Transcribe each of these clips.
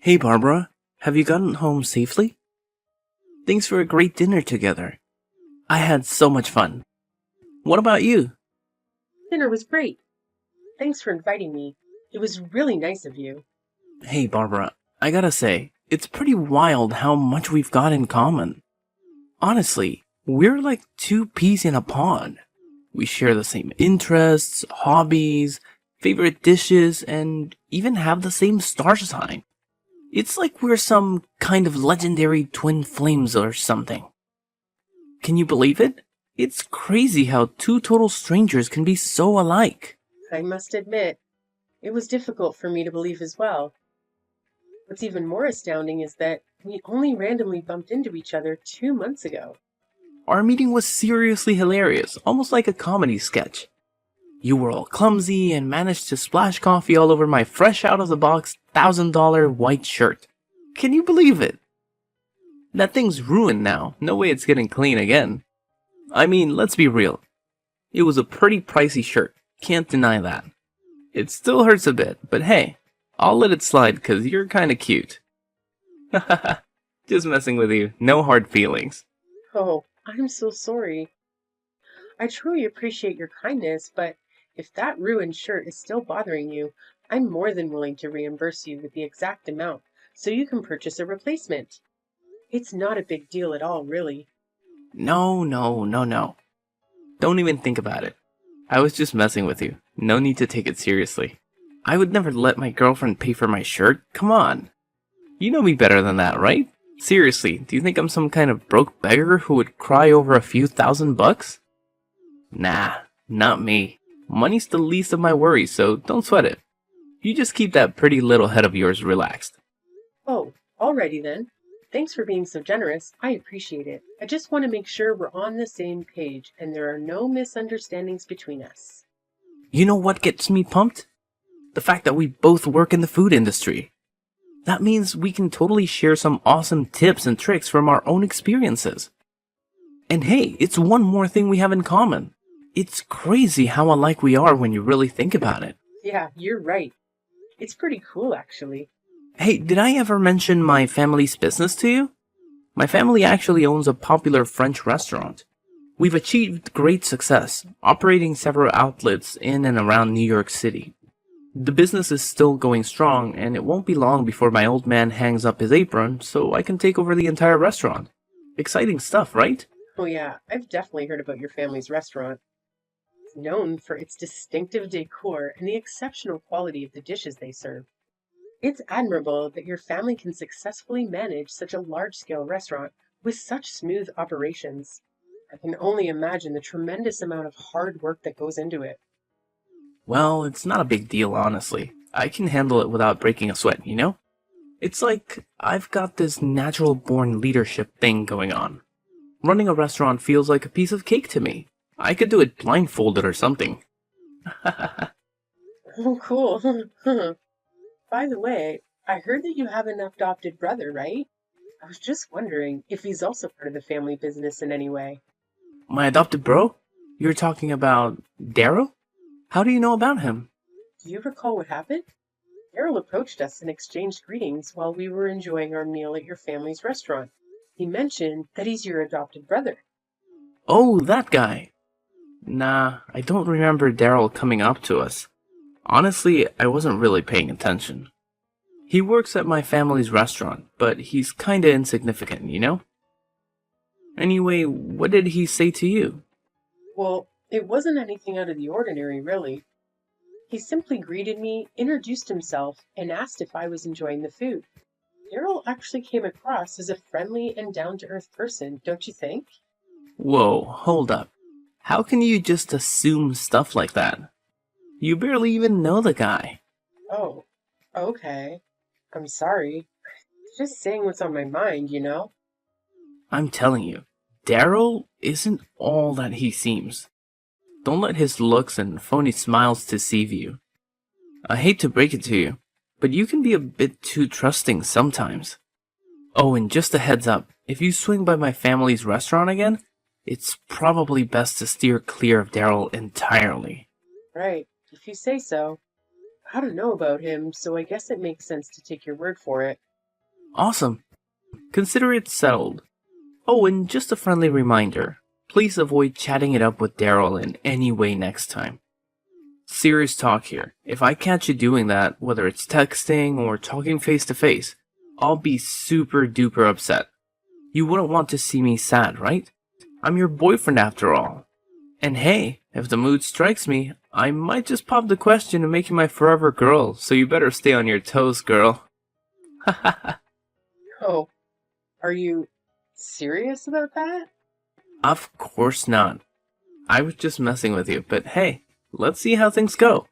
Hey Barbara, have you gotten home safely? Thanks for a great dinner together. I had so much fun. What about you? Dinner was great. Thanks for inviting me. It was really nice of you. Hey Barbara, I gotta say, it's pretty wild how much we've got in common. Honestly, we're like two peas in a pod. We share the same interests, hobbies, favorite dishes, and even have the same star sign. It's like we're some kind of legendary twin flames or something. Can you believe it? It's crazy how two total strangers can be so alike. I must admit, it was difficult for me to believe as well. What's even more astounding is that we only randomly bumped into each other 2 months ago. Our meeting was seriously hilarious, almost like a comedy sketch. You were all clumsy and managed to splash coffee all over my fresh out of the box $1,000 white shirt. Can you believe it? That thing's ruined now. No way it's getting clean again. I mean, let's be real. It was a pretty pricey shirt. Can't deny that. It still hurts a bit, but hey, I'll let it slide cause you're kinda cute. Hahaha, just messing with you. No hard feelings. Oh, I'm so sorry. I truly appreciate your kindness, but if that ruined shirt is still bothering you, I'm more than willing to reimburse you with the exact amount so you can purchase a replacement. It's not a big deal at all, really. No. Don't even think about it. I was just messing with you. No need to take it seriously. I would never let my girlfriend pay for my shirt. Come on. You know me better than that, right? Seriously, do you think I'm some kind of broke beggar who would cry over a few $1,000? Nah, not me. Money's the least of my worries, so don't sweat it. You just keep that pretty little head of yours relaxed. Oh, alrighty then. Thanks for being so generous. I appreciate it. I just want to make sure we're on the same page and there are no misunderstandings between us. You know what gets me pumped? The fact that we both work in the food industry. That means we can totally share some awesome tips and tricks from our own experiences. And hey, it's one more thing we have in common. It's crazy how alike we are when you really think about it. Yeah, you're right. It's pretty cool, actually. Hey, did I ever mention my family's business to you? My family actually owns a popular French restaurant. We've achieved great success, operating several outlets in and around New York City. The business is still going strong, and it won't be long before my old man hangs up his apron so I can take over the entire restaurant. Exciting stuff, right? Oh, yeah, I've definitely heard about your family's restaurant. It's known for its distinctive decor and the exceptional quality of the dishes they serve. It's admirable that your family can successfully manage such a large-scale restaurant with such smooth operations. I can only imagine the tremendous amount of hard work that goes into it. Well, it's not a big deal, honestly. I can handle it without breaking a sweat, you know? It's like I've got this natural born leadership thing going on. Running a restaurant feels like a piece of cake to me. I could do it blindfolded or something. Oh, cool. By the way, I heard that you have an adopted brother, right? I was just wondering if he's also part of the family business in any way. My adopted bro? You're talking about Daryl? How do you know about him? Do you recall what happened? Errol approached us and exchanged greetings while we were enjoying our meal at your family's restaurant. He mentioned that he's your adopted brother. Oh, that guy. Nah, I don't remember Daryl coming up to us. Honestly, I wasn't really paying attention. He works at my family's restaurant, but he's kinda insignificant, you know? Anyway, what did he say to you? Well, it wasn't anything out of the ordinary, really. He simply greeted me, introduced himself, and asked if I was enjoying the food. Errol actually came across as a friendly and down-to-earth person, don't you think? Whoa, hold up. How can you just assume stuff like that? You barely even know the guy. Oh, okay. I'm sorry. Just saying what's on my mind, you know? I'm telling you, Daryl isn't all that he seems. Don't let his looks and phony smiles deceive you. I hate to break it to you, but you can be a bit too trusting sometimes. Oh, and just a heads up, if you swing by my family's restaurant again, it's probably best to steer clear of Daryl entirely. Right, if you say so. I don't know about him, so I guess it makes sense to take your word for it. Awesome. Consider it settled. Oh, and just a friendly reminder. Please avoid chatting it up with Daryl in any way next time. Serious talk here. If I catch you doing that, whether it's texting or talking face to face, I'll be super duper upset. You wouldn't want to see me sad, right? I'm your boyfriend after all. And hey, if the mood strikes me, I might just pop the question and make you my forever girl, so you better stay on your toes, girl. Hahaha. Oh, are you serious about that? Of course not. I was just messing with you, but hey, let's see how things go.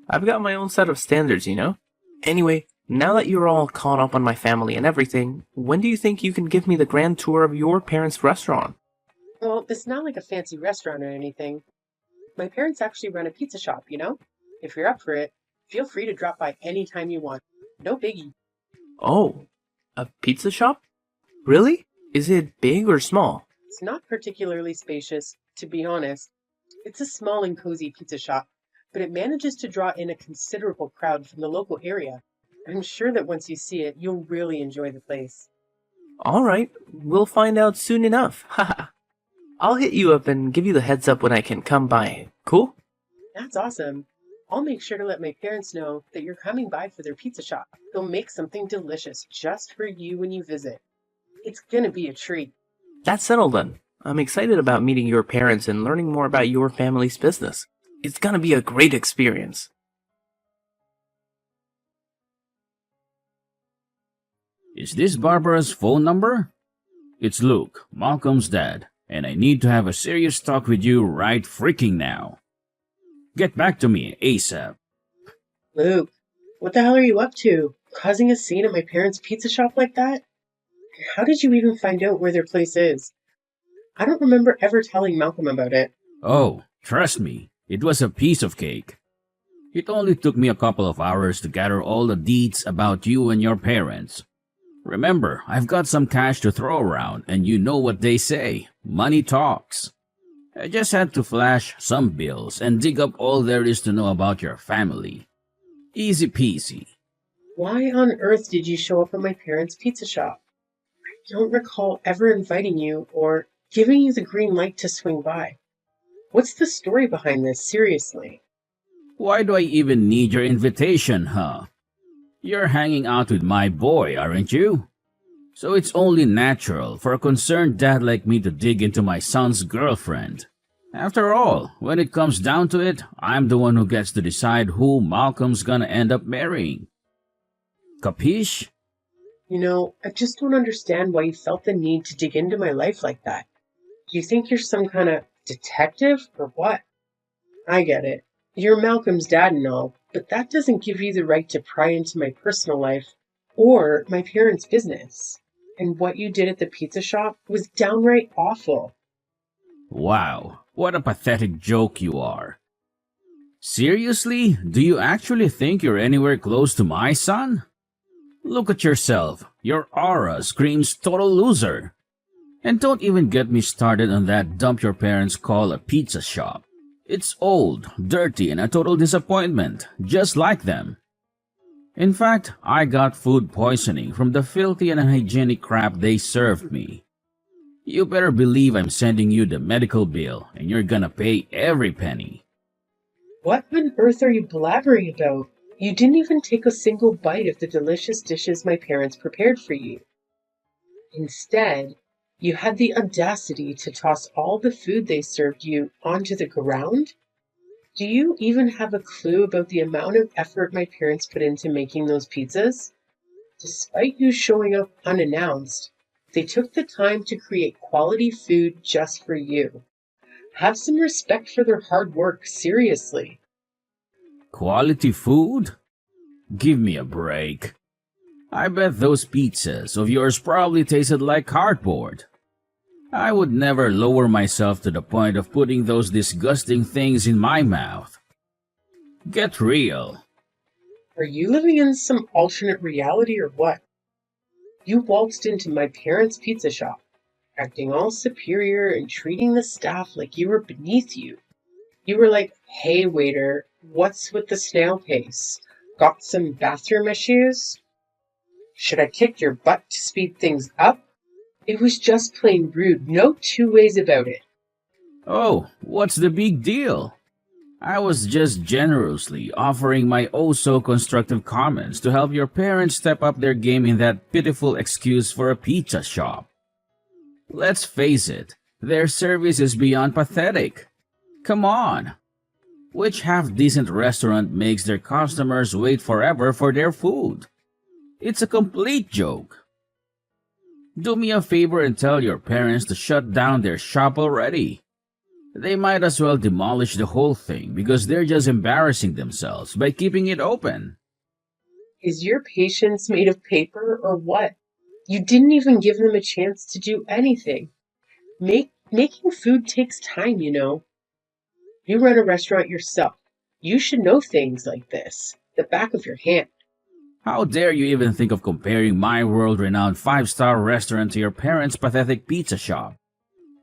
I've got my own set of standards, you know? Anyway, now that you're all caught up on my family and everything, when do you think you can give me the grand tour of your parents' restaurant? Well, it's not like a fancy restaurant or anything. My parents actually run a pizza shop, you know? If you're up for it, feel free to drop by anytime you want. No biggie. Oh, a pizza shop? Really? Is it big or small? It's not particularly spacious, to be honest. It's a small and cozy pizza shop, but it manages to draw in a considerable crowd from the local area. I'm sure that once you see it, you'll really enjoy the place. Alright, we'll find out soon enough. Haha. I'll hit you up and give you the heads up when I can come by. Cool? That's awesome. I'll make sure to let my parents know that you're coming by for their pizza shop. They'll make something delicious just for you when you visit. It's gonna be a treat. That's settled then. I'm excited about meeting your parents and learning more about your family's business. It's gonna be a great experience. Is this Barbara's phone number? It's Luke, Malcolm's dad, and I need to have a serious talk with you right freaking now. Get back to me ASAP. Luke, what the hell are you up to? Causing a scene at my parents' pizza shop like that? How did you even find out where their place is? I don't remember ever telling Malcolm about it. Oh, trust me, it was a piece of cake. It only took me a couple of hours to gather all the deets about you and your parents. Remember, I've got some cash to throw around, and you know what they say, money talks. I just had to flash some bills and dig up all there is to know about your family. Easy peasy. Why on earth did you show up at my parents' pizza shop? I don't recall ever inviting you or giving you the green light to swing by. What's the story behind this, seriously? Why do I even need your invitation, huh? You're hanging out with my boy, aren't you? So it's only natural for a concerned dad like me to dig into my son's girlfriend. After all, when it comes down to it, I'm the one who gets to decide who Malcolm's gonna end up marrying. Capiche? You know, I just don't understand why you felt the need to dig into my life like that. Do you think you're some kind of detective or what? I get it. You're Malcolm's dad and all, but that doesn't give you the right to pry into my personal life or my parents' business. And what you did at the pizza shop was downright awful. Wow, what a pathetic joke you are. Seriously? Do you actually think you're anywhere close to my son? Look at yourself. Your aura screams total loser. And don't even get me started on that dump your parents call a pizza shop. It's old, dirty, and a total disappointment, just like them. In fact, I got food poisoning from the filthy and unhygienic crap they served me. You better believe I'm sending you the medical bill, and you're gonna pay every penny. What on earth are you blabbering about? You didn't even take a single bite of the delicious dishes my parents prepared for you. Instead, you had the audacity to toss all the food they served you onto the ground? Do you even have a clue about the amount of effort my parents put into making those pizzas? Despite you showing up unannounced, they took the time to create quality food just for you. Have some respect for their hard work, seriously. Quality food? Give me a break. I bet those pizzas of yours probably tasted like cardboard. I would never lower myself to the point of putting those disgusting things in my mouth. Get real. Are you living in some alternate reality or what? You waltzed into my parents' pizza shop, acting all superior and treating the staff like you were beneath you. You were like, "Hey waiter, what's with the snail pace? Got some bathroom issues?" Should I kick your butt to speed things up? It was just plain rude, no two ways about it. Oh, what's the big deal? I was just generously offering my oh so constructive comments to help your parents step up their game in that pitiful excuse for a pizza shop. Let's face it, their service is beyond pathetic. Come on. Which half-decent restaurant makes their customers wait forever for their food? It's a complete joke. Do me a favor and tell your parents to shut down their shop already. They might as well demolish the whole thing because they're just embarrassing themselves by keeping it open. Is your patience made of paper or what? You didn't even give them a chance to do anything. Making food takes time, you know. You run a restaurant yourself. You should know things like this, the back of your hand. How dare you even think of comparing my world-renowned five-star restaurant to your parents' pathetic pizza shop?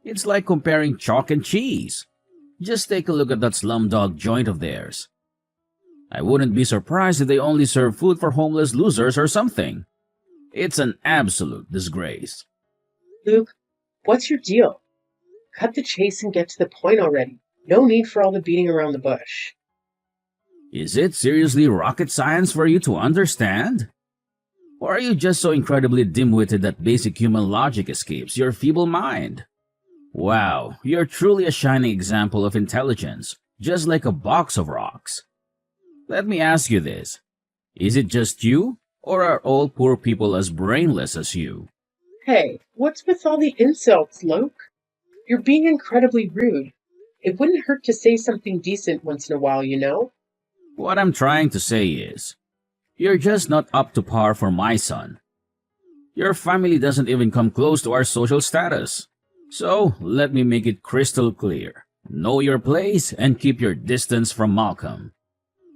It's like comparing chalk and cheese. Just take a look at that slumdog joint of theirs. I wouldn't be surprised if they only serve food for homeless losers or something. It's an absolute disgrace. Luke, what's your deal? Cut the chase and get to the point already. No need for all the beating around the bush. Is it seriously rocket science for you to understand? Or are you just so incredibly dim-witted that basic human logic escapes your feeble mind? Wow, you're truly a shining example of intelligence, just like a box of rocks. Let me ask you this. Is it just you, or are all poor people as brainless as you? Hey, what's with all the insults, Luke? You're being incredibly rude. It wouldn't hurt to say something decent once in a while, you know? What I'm trying to say is, you're just not up to par for my son. Your family doesn't even come close to our social status. So, let me make it crystal clear. Know your place and keep your distance from Malcolm.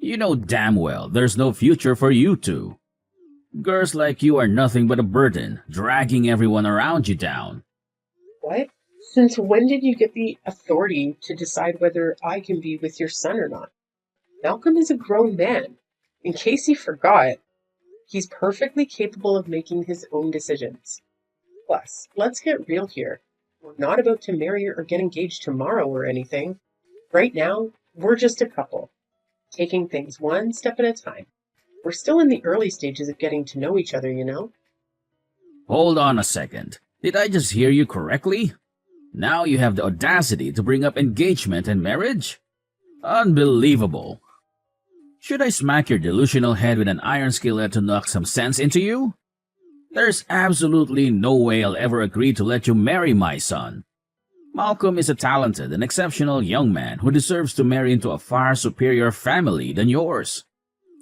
You know damn well there's no future for you two. Girls like you are nothing but a burden, dragging everyone around you down. What? Since when did you get the authority to decide whether I can be with your son or not? Malcolm is a grown man. In case you forgot, he's perfectly capable of making his own decisions. Plus, let's get real here. We're not about to marry or get engaged tomorrow or anything. Right now, we're just a couple, taking things one step at a time. We're still in the early stages of getting to know each other, you know? Hold on a second. Did I just hear you correctly? Now you have the audacity to bring up engagement and marriage? Unbelievable. Should I smack your delusional head with an iron skillet to knock some sense into you? There's absolutely no way I'll ever agree to let you marry my son. Malcolm is a talented and exceptional young man who deserves to marry into a far superior family than yours.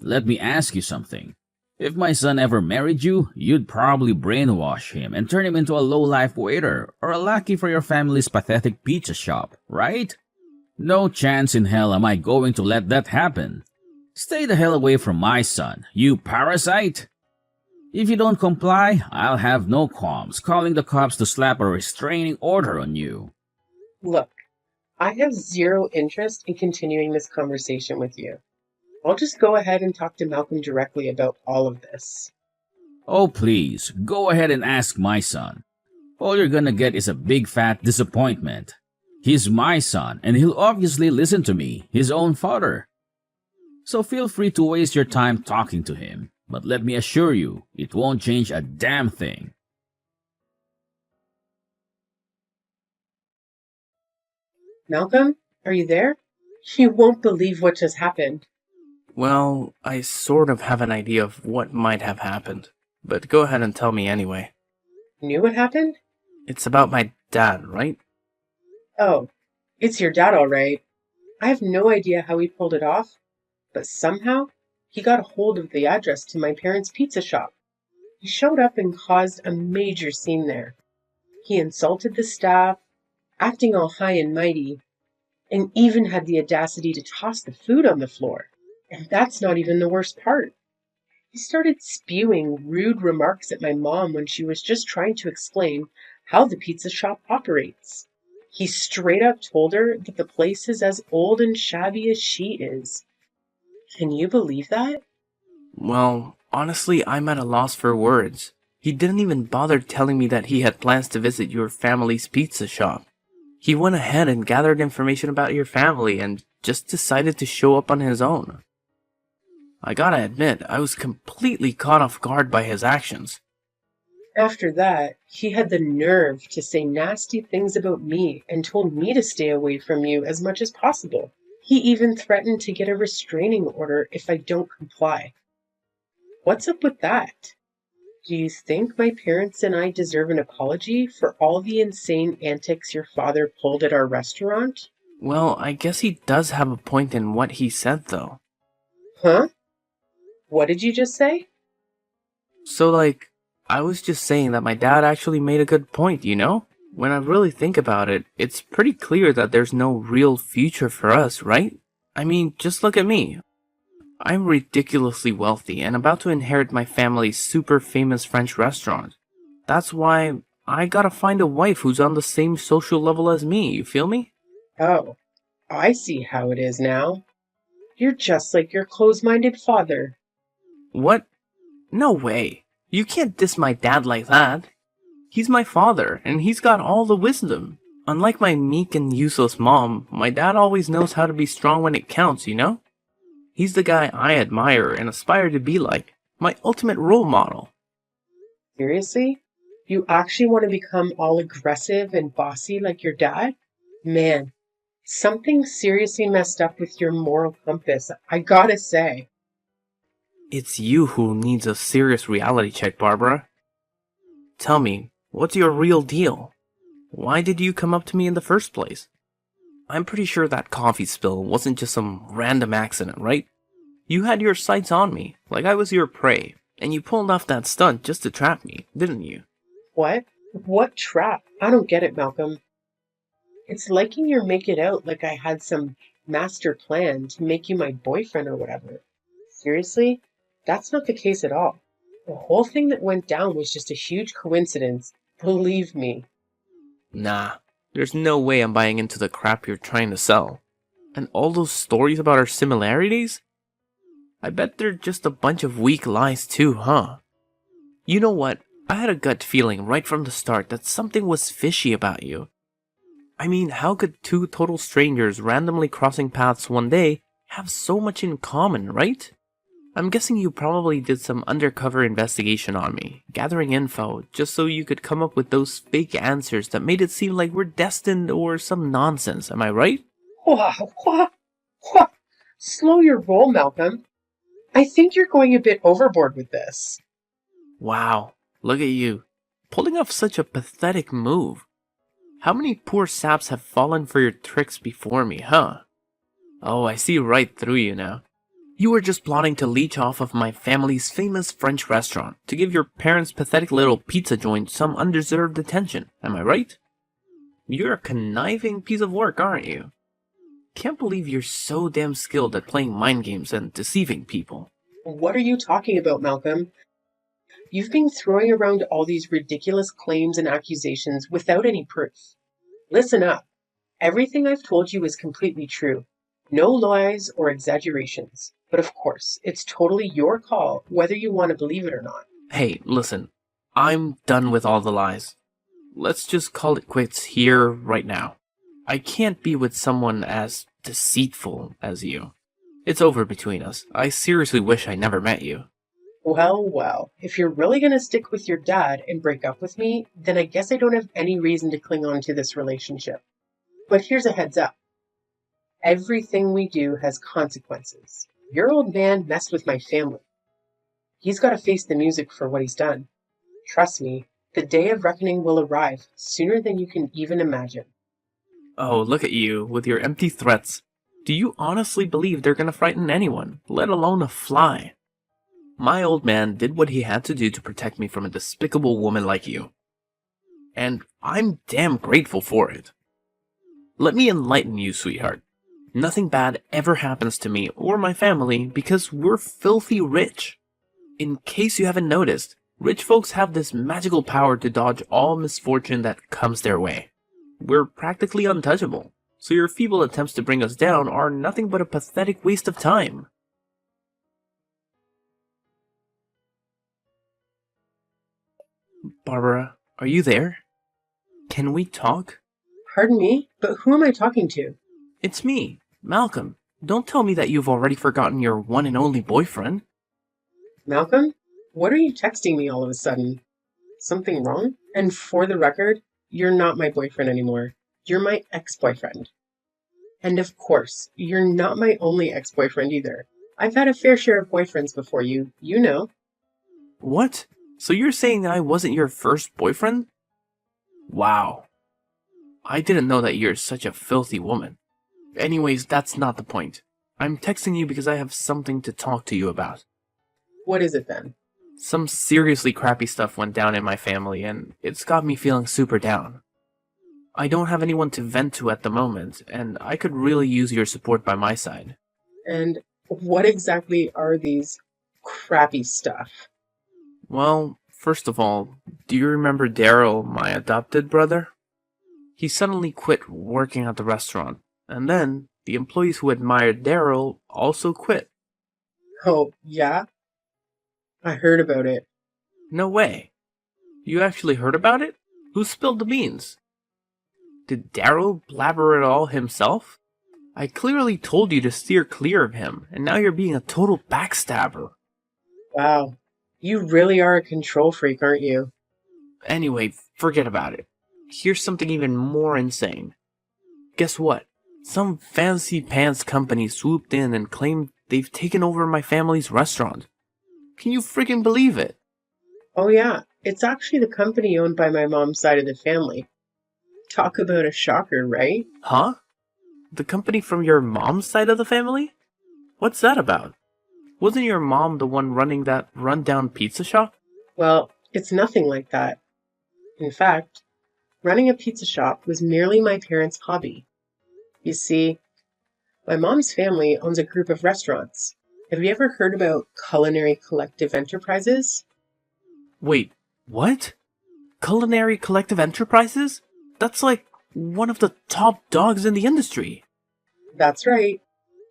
Let me ask you something. If my son ever married you, you'd probably brainwash him and turn him into a low-life waiter or a lackey for your family's pathetic pizza shop, right? No chance in hell am I going to let that happen. Stay the hell away from my son, you parasite! If you don't comply, I'll have no qualms calling the cops to slap a restraining order on you. Look, I have zero interest in continuing this conversation with you. I'll just go ahead and talk to Malcolm directly about all of this. Oh please, go ahead and ask my son. All you're gonna get is a big fat disappointment. He's my son, and he'll obviously listen to me, his own father. So feel free to waste your time talking to him, but let me assure you, it won't change a damn thing. Malcolm, are you there? You won't believe what just happened. Well, I sort of have an idea of what might have happened, but go ahead and tell me anyway. Knew what happened? It's about my dad, right? Oh, it's your dad, all right. I have no idea how he pulled it off, but somehow he got a hold of the address to my parents' pizza shop. He showed up and caused a major scene there. He insulted the staff, acting all high and mighty, and even had the audacity to toss the food on the floor. And that's not even the worst part. He started spewing rude remarks at my mom when she was just trying to explain how the pizza shop operates. He straight up told her that the place is as old and shabby as she is. Can you believe that? Well, Honestly, I'm at a loss for words. He didn't even bother telling me that he had plans to visit your family's pizza shop. He went ahead and gathered information about your family and just decided to show up on his own. I gotta admit, I was completely caught off guard by his actions. After that, he had the nerve to say nasty things about me and told me to stay away from you as much as possible. He even threatened to get a restraining order if I don't comply. What's up with that? Do you think my parents and I deserve an apology for all the insane antics your father pulled at our restaurant? Well, I guess he does have a point in what he said, though. Huh? What did you just say? So, I was just saying that my dad actually made a good point, you know? When I really think about it, it's pretty clear that there's no real future for us, right? I mean, just look at me. I'm ridiculously wealthy and about to inherit my family's super famous French restaurant. That's why I gotta find a wife who's on the same social level as me, you feel me? Oh, I see how it is now. You're just like your close-minded father. What? No way. You can't diss my dad like that. He's my father, and he's got all the wisdom. Unlike my meek and useless mom, my dad always knows how to be strong when it counts, you know? He's the guy I admire and aspire to be like. My ultimate role model. Seriously? You actually want to become all aggressive and bossy like your dad? Man, something seriously messed up with your moral compass, I gotta say. It's you who needs a serious reality check, Barbara. Tell me, what's your real deal? Why did you come up to me in the first place? I'm pretty sure that coffee spill wasn't just some random accident, right? You had your sights on me, like I was your prey, and you pulled off that stunt just to trap me, didn't you? What? What trap? I don't get it, Malcolm. It's liking you make it out like I had some master plan to make you my boyfriend or whatever. Seriously? That's not the case at all. The whole thing that went down was just a huge coincidence. Believe me. Nah, there's no way I'm buying into the crap you're trying to sell. And all those stories about our similarities? I bet they're just a bunch of weak lies too, huh? You know what? I had a gut feeling right from the start that something was fishy about you. I mean, how could two total strangers randomly crossing paths one day have so much in common, right? I'm guessing you probably did some undercover investigation on me, gathering info just so you could come up with those fake answers that made it seem like we're destined or some nonsense, am I right? Wha- Slow your roll, Malcolm. I think you're going a bit overboard with this. Wow, look at you, pulling off such a pathetic move. How many poor saps have fallen for your tricks before me, huh? Oh, I see right through you now. You were just plotting to leech off of my family's famous French restaurant to give your parents' pathetic little pizza joint some undeserved attention, am I right? You're a conniving piece of work, aren't you? Can't believe you're so damn skilled at playing mind games and deceiving people. What are you talking about, Malcolm? You've been throwing around all these ridiculous claims and accusations without any proof. Listen up. Everything I've told you is completely true. No lies or exaggerations. But of course, it's totally your call whether you want to believe it or not. Hey, listen, I'm done with all the lies. Let's just call it quits here, right now. I can't be with someone as deceitful as you. It's over between us. I seriously wish I never met you. Well, if you're really going to stick with your dad and break up with me, then I guess I don't have any reason to cling on to this relationship. But here's a heads up. Everything we do has consequences. Your old man messed with my family. He's got to face the music for what he's done. Trust me, the day of reckoning will arrive sooner than you can even imagine. Oh, look at you, with your empty threats. Do you honestly believe they're gonna frighten anyone, let alone a fly? My old man did what he had to do to protect me from a despicable woman like you. And I'm damn grateful for it. Let me enlighten you, sweetheart. Nothing bad ever happens to me or my family because we're filthy rich. In case you haven't noticed, rich folks have this magical power to dodge all misfortune that comes their way. We're practically untouchable, so your feeble attempts to bring us down are nothing but a pathetic waste of time. Barbara, are you there? Can we talk? Pardon me, but who am I talking to? It's me, Malcolm. Don't tell me that you've already forgotten your one and only boyfriend. Malcolm? What are you texting me all of a sudden? Something wrong? And for the record, you're not my boyfriend anymore. You're my ex-boyfriend. And of course, you're not my only ex-boyfriend either. I've had a fair share of boyfriends before you, you know. What? So you're saying that I wasn't your first boyfriend? Wow. I didn't know that you're such a filthy woman. Anyways, that's not the point. I'm texting you because I have something to talk to you about. What is it then? Some seriously crappy stuff went down in my family, and it's got me feeling super down. I don't have anyone to vent to at the moment, and I could really use your support by my side. And what exactly are these crappy stuff? Well, first of all, do you remember Daryl, my adopted brother? He suddenly quit working at the restaurant, and then the employees who admired Daryl also quit. Oh, yeah? I heard about it. No way. You actually heard about it? Who spilled the beans? Did Daryl blabber it all himself? I clearly told you to steer clear of him, and now you're being a total backstabber. Wow. You really are a control freak, aren't you? Anyway, forget about it. Here's something even more insane. Guess what? Some fancy pants company swooped in and claimed they've taken over my family's restaurant. Can you freaking believe it? Oh, yeah. It's actually the company owned by my mom's side of the family. Talk about a shocker, right? Huh? The company from your mom's side of the family? What's that about? Wasn't your mom the one running that rundown pizza shop? Well, it's nothing like that. In fact, running a pizza shop was merely my parents' hobby. You see, my mom's family owns a group of restaurants. Have you ever heard about Culinary Collective Enterprises? Wait, what? Culinary Collective Enterprises? That's like one of the top dogs in the industry. That's right.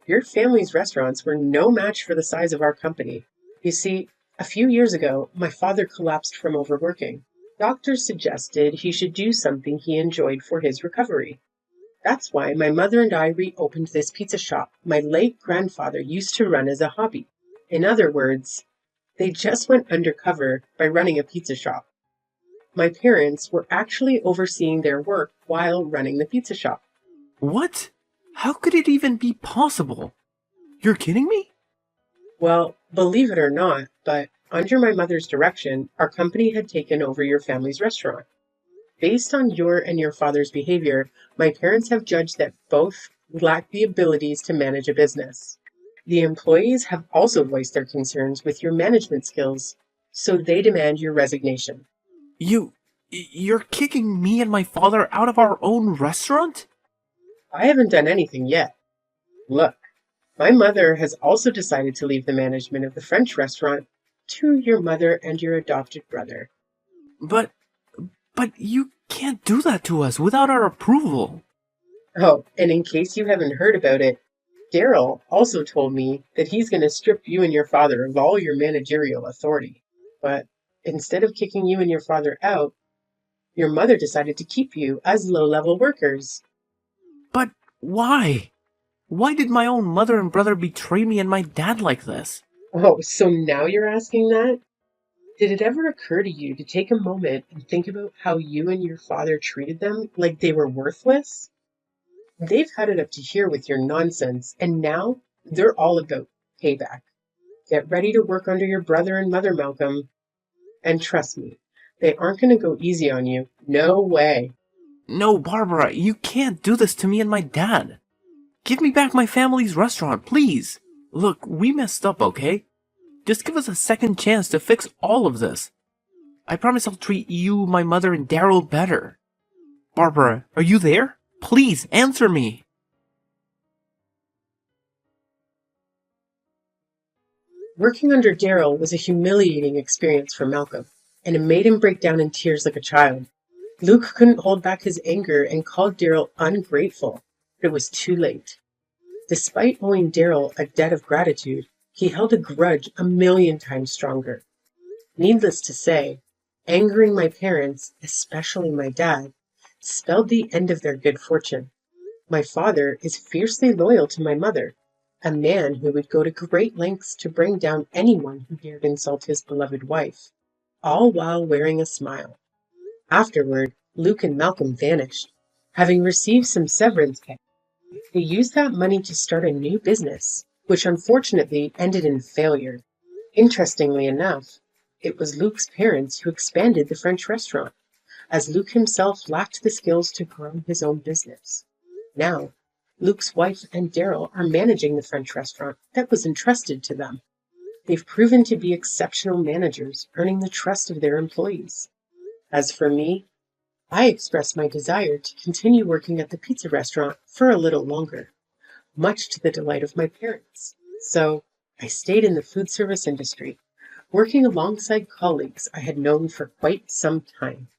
Your family's restaurants were no match for the size of our company. You see, a few years ago, my father collapsed from overworking. Doctors suggested he should do something he enjoyed for his recovery. That's why my mother and I reopened this pizza shop my late grandfather used to run as a hobby. In other words, they just went undercover by running a pizza shop. My parents were actually overseeing their work while running the pizza shop. What? How could it even be possible? You're kidding me? Well, believe it or not, but under my mother's direction, our company had taken over your family's restaurant. Based on your and your father's behavior, my parents have judged that both lack the abilities to manage a business. The employees have also voiced their concerns with your management skills, so they demand your resignation. You're kicking me and my father out of our own restaurant? I haven't done anything yet. Look, my mother has also decided to leave the management of the French restaurant to your mother and your adopted brother. But you can't do that to us without our approval. Oh, and in case you haven't heard about it, Daryl also told me that he's going to strip you and your father of all your managerial authority. But instead of kicking you and your father out, your mother decided to keep you as low-level workers. But why? Why did my own mother and brother betray me and my dad like this? Oh, so now you're asking that? Did it ever occur to you to take a moment and think about how you and your father treated them like they were worthless? They've had it up to here with your nonsense, and now they're all about payback. Get ready to work under your brother and mother, Malcolm. And trust me, they aren't going to go easy on you. No way. No, Barbara, you can't do this to me and my dad. Give me back my family's restaurant, please. Look, we messed up, okay? Just give us a second chance to fix all of this. I promise I'll treat you, my mother, and Daryl better. Barbara, are you there? Please, answer me. Working under Daryl was a humiliating experience for Malcolm, and it made him break down in tears like a child. Luke couldn't hold back his anger and called Daryl ungrateful, but it was too late. Despite owing Daryl a debt of gratitude, he held a grudge 1,000,000 times stronger. Needless to say, Angering my parents, especially my dad, spelled the end of their good fortune. My father is fiercely loyal to my mother, a man who would go to great lengths to bring down anyone who dared insult his beloved wife, all while wearing a smile. Afterward, Luke and Malcolm vanished, having received some severance pay. They used that money to start a new business, which unfortunately ended in failure. Interestingly enough, it was Luke's parents who expanded the French restaurant, as Luke himself lacked the skills to grow his own business. Now, Luke's wife and Daryl are managing the French restaurant that was entrusted to them. They've proven to be exceptional managers, earning the trust of their employees. As for me, I expressed my desire to continue working at the pizza restaurant for a little longer, much to the delight of my parents. So I stayed in the food service industry, working alongside colleagues I had known for quite some time.